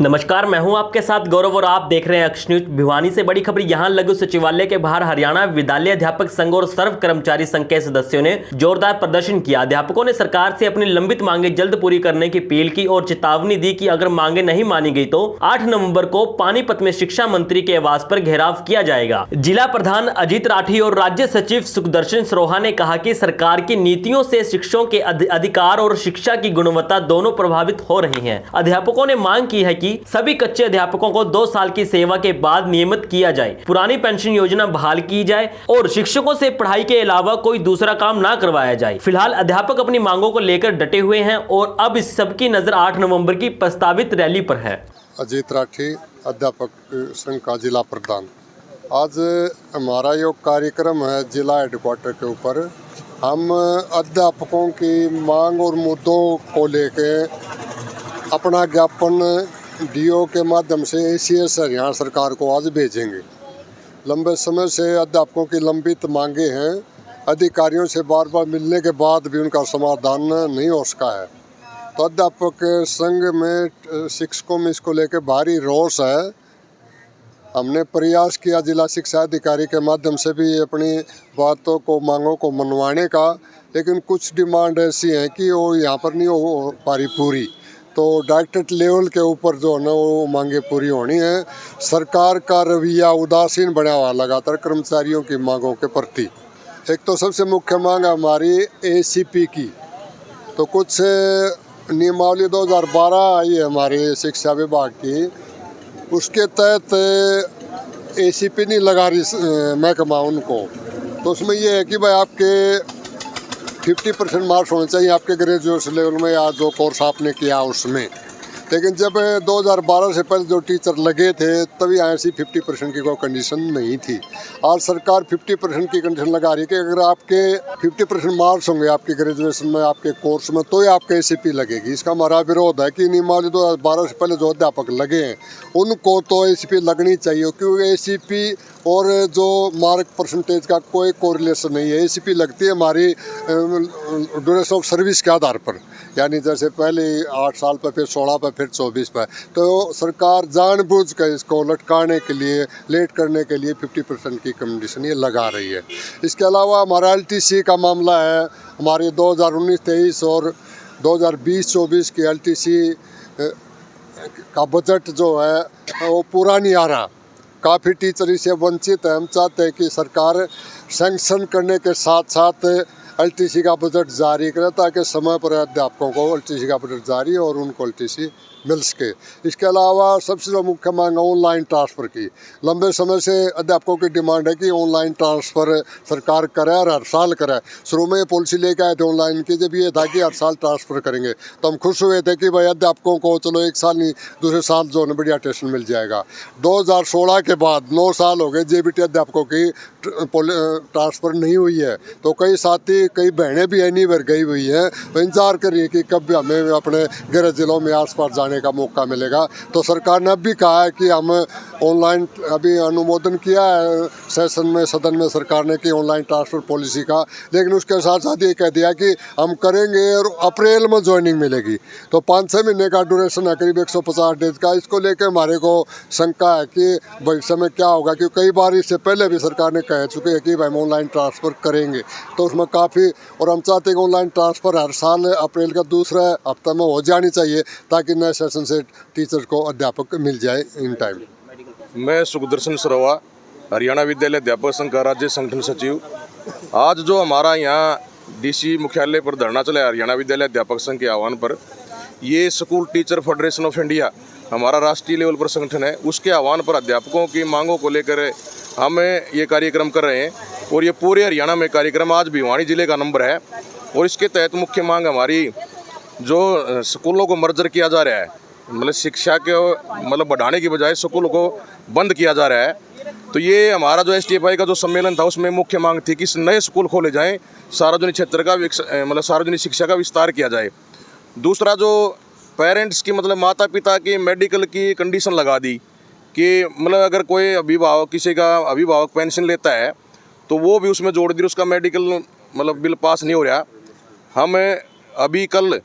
नमस्कार, मैं हूं आपके साथ गौरव और आप देख रहे हैं अक्ष न्यूज। भिवानी से बड़ी खबर। यहां लघु सचिवालय के बाहर हरियाणा विद्यालय अध्यापक संघ और सर्व कर्मचारी संघ के सदस्यों ने जोरदार प्रदर्शन किया। अध्यापकों ने सरकार से अपनी लंबित मांगे जल्द पूरी करने की अपील की और चेतावनी दी कि अगर मांगे नहीं मानी गई तो 8 नवंबर को पानीपत में शिक्षा मंत्री के आवास पर घेराव किया जाएगा। जिला प्रधान अजीत राठी और राज्य सचिव सुखदर्शन सरोहा ने कहा कि सरकार की नीतियों से शिक्षकों के अधिकार और शिक्षा की गुणवत्ता दोनों प्रभावित हो रही हैं। अध्यापकों ने मांग की है कि सभी कच्चे अध्यापकों को 2 साल की सेवा के बाद नियमित किया जाए, पुरानी पेंशन योजना बहाल की जाए और शिक्षकों से पढ़ाई के अलावा कोई दूसरा काम ना करवाया जाए। फिलहाल अध्यापक अपनी मांगों को लेकर डटे हुए हैं और अब इस सबकी नजर 8 नवंबर की प्रस्तावित रैली पर है। अजीत राठी, अध्यापक संघ का जिला प्रधान। आज हमारा ये कार्यक्रम है जिला हेडक्वार्टर के ऊपर। हम अध्यापकों की मांग और मुद्दों को लेके अपना ज्ञापन डीओ के माध्यम से ACS हरियाणा सरकार को आज भेजेंगे। लंबे समय से अध्यापकों की लंबित मांगे हैं। अधिकारियों से बार बार मिलने के बाद भी उनका समाधान नहीं हो सका है। तो अध्यापक संघ में शिक्षकों में इसको लेकर भारी रोष है। हमने प्रयास किया जिला शिक्षा अधिकारी के माध्यम से भी अपनी बातों को मांगों को मनवाने का, लेकिन कुछ डिमांड ऐसी हैं कि वो यहाँ पर नहीं हो पा रही पूरी। तो डायरेक्टरेट लेवल के ऊपर जो है ना वो मांगे पूरी होनी है। सरकार का रवैया उदासीन बना हुआ लगातार कर्मचारियों की मांगों के प्रति। एक तो सबसे मुख्य मांग है हमारी ACP की। तो कुछ नियमावली 2012 आई है हमारे शिक्षा विभाग की, उसके तहत ACP नहीं लगा रही महकमा उनको। तो उसमें ये है कि भाई आपके 50% मार्क्स होने चाहिए आपके ग्रेजुएशन लेवल में या जो कोर्स आपने किया उसमें। लेकिन जब 2012 से पहले जो टीचर लगे थे तभी ऐसी 50% की कोई कंडीशन नहीं थी। आज सरकार 50% की कंडीशन लगा रही है कि अगर आपके 50% मार्क्स होंगे आपके ग्रेजुएशन में आपके कोर्स में तो ही आपके ACP लगेगी। इसका हमारा विरोध है कि नियमावली 2012 से पहले जो अध्यापक लगे हैं उनको तो ACP लगनी चाहिए, क्योंकि ACP और जो मार्क परसेंटेज का कोई कोरिलेशन नहीं है। ACP लगती है हमारी ड्यूरेशन ऑफ सर्विस के आधार पर, यानी जैसे पहले 8 साल पर, फिर 16 पर, फिर 24 पर। तो सरकार जानबूझकर इसको लटकाने के लिए, लेट करने के लिए 50% की कंडीशन ये लगा रही है। इसके अलावा हमारा LTC का मामला है। हमारे 2019-23 और 2020-24 की LTC का बजट जो है वो पूरा नहीं आ रहा। काफ़ी टीचर इससे वंचित है। हम चाहते हैं कि सरकार सैंक्शन करने के साथ साथ LTC का बजट जारी करे ताकि समय पर अध्यापकों को LTC का बजट जारी और उनको LTC मिल सके। इसके अलावा सबसे जो मुख्य मांग है ऑनलाइन ट्रांसफ़र की। लंबे समय से अध्यापकों की डिमांड है कि ऑनलाइन ट्रांसफ़र सरकार करे और हर साल करे। शुरू में ये पॉलिसी लेके आए थे ऑनलाइन की, जब ये था कि हर साल ट्रांसफ़र करेंगे तो हम खुश हुए थे कि भाई अध्यापकों को चलो 1 साल नहीं दूसरे साल जो है बढ़िया टेस्ट मिल जाएगा। 2016 के बाद 9 साल हो गए JBT अध्यापकों की ट्रांसफ़र नहीं हुई है। तो कई साथी, कई बहनें भी नहीं भर गई हुई हैं, तो इंतजार कर रही है कि कब हमें अपने गृह जिलों में आसपास जाने का मौका मिलेगा। तो सरकार ने अब भी कहा है कि हम ऑनलाइन, अभी अनुमोदन किया है सेशन में, सदन में सरकार ने कि ऑनलाइन ट्रांसफ़र पॉलिसी का, लेकिन उसके साथ साथ ये कह दिया कि हम करेंगे और अप्रैल में ज्वाइनिंग मिलेगी। तो 5-6 महीने का ड्यूरेशन है, करीब 150 डेज का। इसको लेकर हमारे को शंका है कि भविष्य में क्या होगा, क्योंकि कई बार इससे पहले भी सरकार ने कह चुके हैं कि भाई हम ऑनलाइन ट्रांसफ़र करेंगे। तो उसमें काफ़ी, और हम चाहते हैं कि ऑनलाइन ट्रांसफ़र हर साल अप्रैल का दूसरा हफ्ता में हो जानी चाहिए ताकि नए सेशन से टीचर को अध्यापक मिल जाए इन टाइम। मैं सुखदर्शन सरोहा, हरियाणा विद्यालय अध्यापक संघ का राज्य संगठन सचिव। आज जो हमारा यहाँ DC मुख्यालय पर धरना चला है हरियाणा विद्यालय अध्यापक संघ के आह्वान पर, ये school teacher federation of India हमारा राष्ट्रीय लेवल पर संगठन है, उसके आह्वान पर अध्यापकों की मांगों को लेकर हम ये कार्यक्रम कर रहे हैं। और ये पूरे हरियाणा में कार्यक्रम आज भिवानी जिले का नंबर है। और इसके तहत मुख्य मांग हमारी, जो स्कूलों को मर्जर किया जा रहा है, मतलब शिक्षा के बढ़ाने की बजाय स्कूलों को बंद किया जा रहा है। तो ये हमारा जो STFI का जो सम्मेलन था उसमें मुख्य मांग थी कि नए स्कूल खोले जाएं, सार्वजनिक क्षेत्र का सार्वजनिक शिक्षा का विस्तार किया जाए। दूसरा, जो पेरेंट्स की माता पिता की मेडिकल की कंडीशन लगा दी कि अगर कोई अभिभावक, किसी का अभिभावक पेंशन लेता है तो वो भी उसमें जोड़ दी, उसका मेडिकल बिल पास नहीं हो रहा। हम अभी कल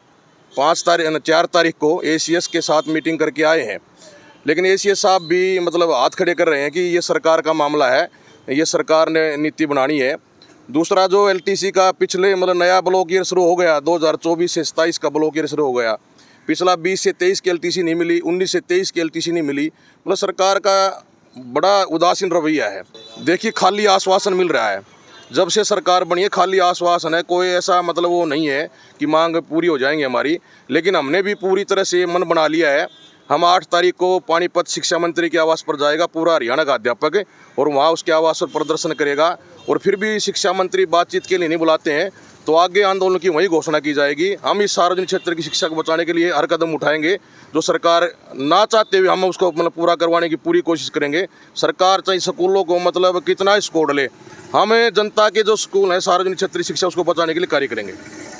4 तारीख को ACS के साथ मीटिंग करके आए हैं, लेकिन ACS साहब भी मतलब हाथ खड़े कर रहे हैं कि ये सरकार का मामला है, ये सरकार ने नीति बनानी है। दूसरा जो LTC का पिछले मतलब नया ब्लॉक ईयर शुरू हो गया, 2024 से 27 का ब्लॉक ईयर शुरू हो गया, पिछला 20 से 23 की LTC नहीं मिली, 19 से 23 की LTC नहीं मिली। मतलब सरकार का बड़ा उदासीन रवैया है। देखिए खाली आश्वासन मिल रहा है, जब से सरकार बनी है खाली आश्वासन है, कोई ऐसा मतलब वो नहीं है कि मांग पूरी हो जाएंगी हमारी। लेकिन हमने भी पूरी तरह से मन बना लिया है। हम 8 तारीख को पानीपत शिक्षा मंत्री के आवास पर जाएगा पूरा हरियाणा का अध्यापक, और वहाँ उसके आवास पर प्रदर्शन करेगा। और फिर भी शिक्षा मंत्री बातचीत के लिए नहीं बुलाते हैं तो आगे आंदोलन की वही घोषणा की जाएगी। हम इस सार्वजनिक क्षेत्र की शिक्षा को बचाने के लिए हर कदम उठाएंगे, जो सरकार ना चाहते हुए हम उसको मतलब पूरा करवाने की पूरी कोशिश करेंगे। सरकार चाहे स्कूलों को मतलब कितना स्कोर ले, हमें जनता के जो स्कूल हैं सार्वजनिक क्षेत्रीय शिक्षा उसको बचाने के लिए कार्य करेंगे।